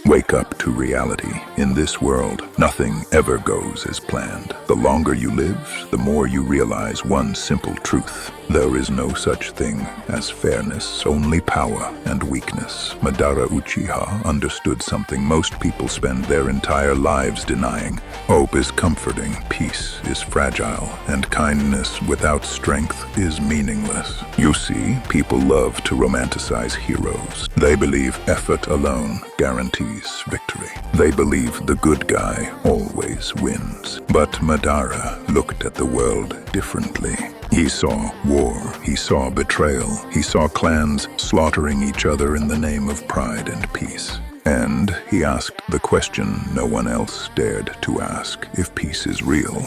Wake up to reality. In this world, nothing ever goes as planned. The longer you live, the more you realize one simple truth. There is no such thing as fairness, only power and weakness. Madara Uchiha understood something most people spend their entire lives denying. Hope is comforting, peace is fragile, and kindness without strength is meaningless. You see, people love to romanticize heroes. They believe effort alone guarantees victory. They believe the good guy always wins. But Madara looked at the world differently. He saw war, he saw betrayal, he saw clans slaughtering each other in the name of pride and peace. And he asked the question no one else dared to ask: if peace is real,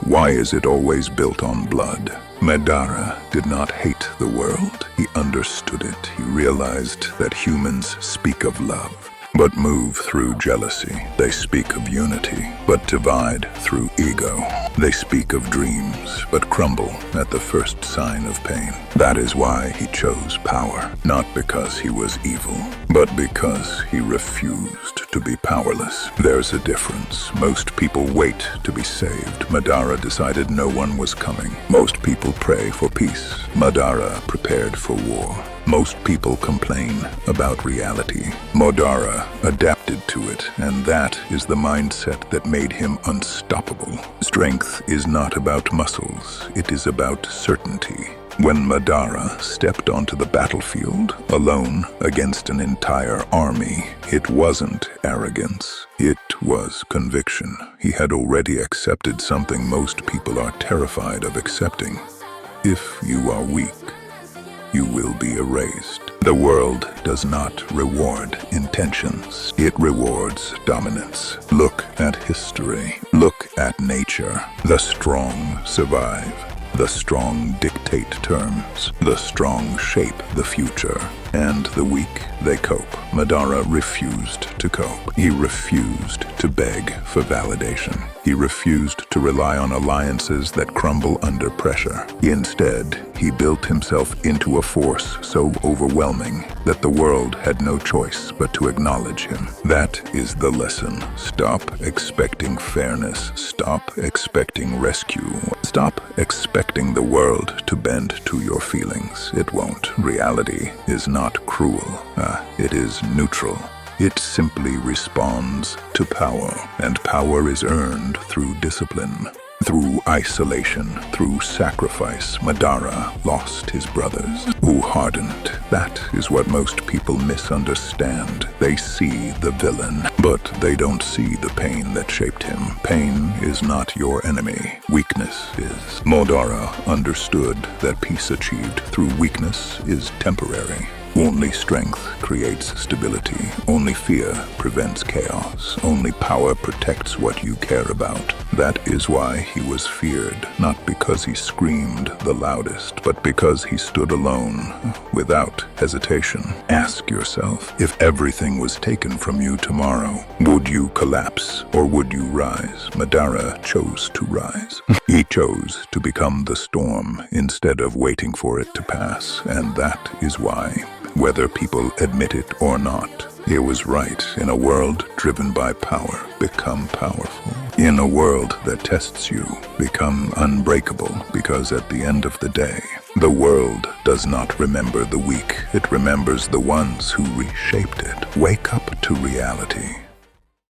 why is it always built on blood? Madara did not hate the world, he understood it. He realized that humans speak of love, but move through jealousy. They speak of unity, but divide through ego. They speak of dreams, but crumble at the first sign of pain. That is why he chose power, not because he was evil, but because he refused to be powerless. There's a difference. Most people wait to be saved. Madara decided no one was coming. Most people pray for peace. Madara prepared for war. Most people complain about reality. Madara adapted to it, and that is the mindset that made him unstoppable. Strength is not about muscles, it is about certainty. When Madara stepped onto the battlefield, alone against an entire army, it wasn't arrogance, it was conviction. He had already accepted something most people are terrified of accepting. If you are weak, you will be erased. The world does not reward intentions. It rewards dominance. Look at history. Look at nature. The strong survive. The strong dictate terms. The strong shape the future. And the weak, they cope. Madara refused to cope. He refused to beg for validation. He refused to rely on alliances that crumble under pressure. Instead, he built himself into a force so overwhelming that the world had no choice but to acknowledge him. That is the lesson. Stop expecting fairness. Stop expecting rescue. Stop expecting the world to bend to your feelings. It won't. Reality is not cruel. It is neutral. It simply responds to power, and power is earned through discipline, through isolation, through sacrifice. Madara lost his brothers, who hardened. That is what most people misunderstand. They see the villain, but they don't see the pain that shaped him. Pain is not your enemy. Weakness is. Madara understood that peace achieved through weakness is temporary. Only strength creates stability. Only fear prevents chaos. Only power protects what you care about. That is why he was feared, not because he screamed the loudest, but because he stood alone, without hesitation. Ask yourself, if everything was taken from you tomorrow, would you collapse or would you rise? Madara chose to rise. He chose to become the storm instead of waiting for it to pass, and that is why, whether people admit it or not, he was right. In a world driven by power, become powerful. In a world that tests you, become unbreakable, because at the end of the day, the world does not remember the weak. It remembers the ones who reshaped it. Wake up to reality.